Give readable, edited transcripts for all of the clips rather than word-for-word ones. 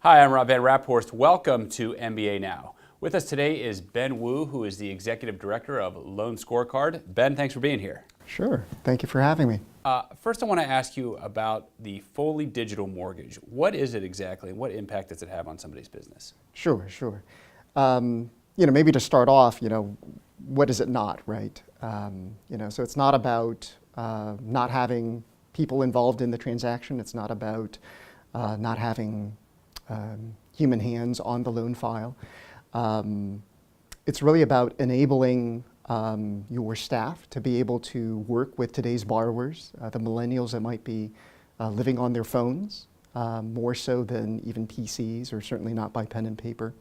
Hi, I'm Rob Van Raphorst. Welcome to MBA Now. With us today is Ben Wu, who is the Executive Director of LoanScorecard. Ben, thanks for being here. Sure. Thank you for having me. First, I want to ask you about the fully digital mortgage. What is it exactly, and what impact does it have on somebody's business? Sure. Maybe to start off, what is it not, right? So it's not about not having people involved in the transaction. It's not about not having human hands on the loan file. It's really about enabling your staff to be able to work with today's borrowers, the millennials that might be living on their phones, more so than even PCs, or certainly not by pen and paper.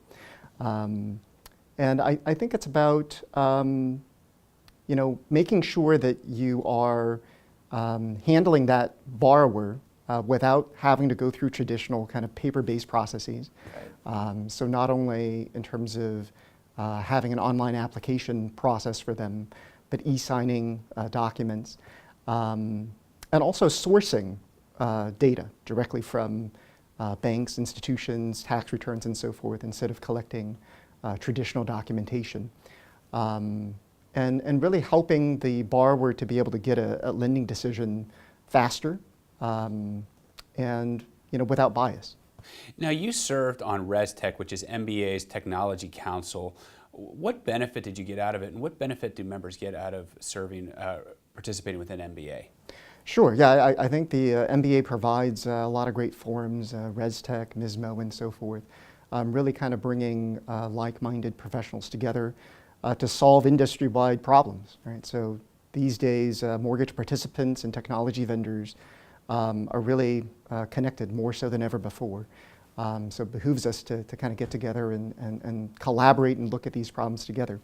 And I think it's about making sure that you are handling that borrower without having to go through traditional kind of paper-based processes. Right. So not only in terms of having an online application process for them, but e-signing documents, and also sourcing data directly from banks, institutions, tax returns, and so forth, instead of collecting traditional documentation. And really helping the borrower to be able to get a lending decision faster, and without bias. Now, you served on ResTech, which is MBA's Technology Council. What benefit did you get out of it, and what benefit do members get out of participating within MBA? Sure. Yeah, I think the MBA provides a lot of great forums, ResTech, MISMO, and so forth, really kind of bringing like-minded professionals together to solve industry-wide problems. Right. So these days, mortgage participants and technology vendors are really connected more so than ever before. So it behooves us to kind of get together and collaborate and look at these problems together.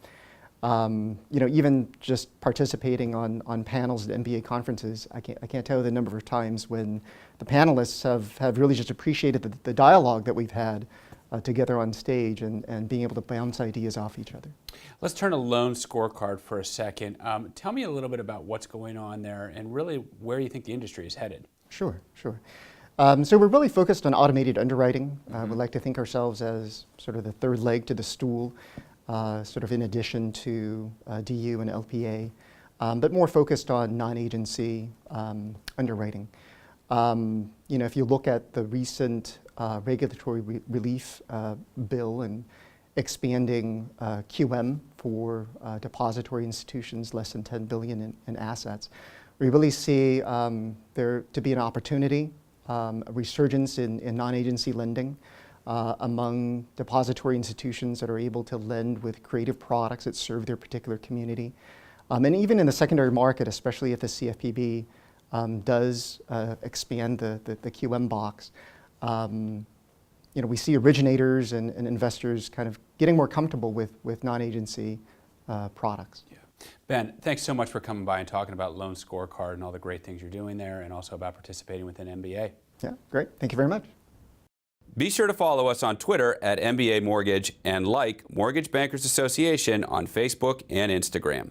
Even just participating on panels at MBA conferences, I can't tell you the number of times when the panelists have really just appreciated the dialogue that we've had together on stage and being able to bounce ideas off each other. Let's turn to LoanScorecard for a second. Tell me a little bit about what's going on there and really where you think the industry is headed. Sure. So we're really focused on automated underwriting. We like to think ourselves as sort of the third leg to the stool, sort of in addition to DU and LPA, but more focused on non-agency underwriting. If you look at the recent regulatory relief bill and expanding QM for depository institutions less than $10 billion in assets, we really see there to be an opportunity, a resurgence in non-agency lending among depository institutions that are able to lend with creative products that serve their particular community. And even in the secondary market, especially if the CFPB does expand the QM box, we see originators and investors kind of getting more comfortable with non-agency products. Yeah. Ben, thanks so much for coming by and talking about LoanScorecard and all the great things you're doing there, and also about participating within MBA. Yeah, great. Thank you very much. Be sure to follow us on Twitter at MBA Mortgage and like Mortgage Bankers Association on Facebook and Instagram.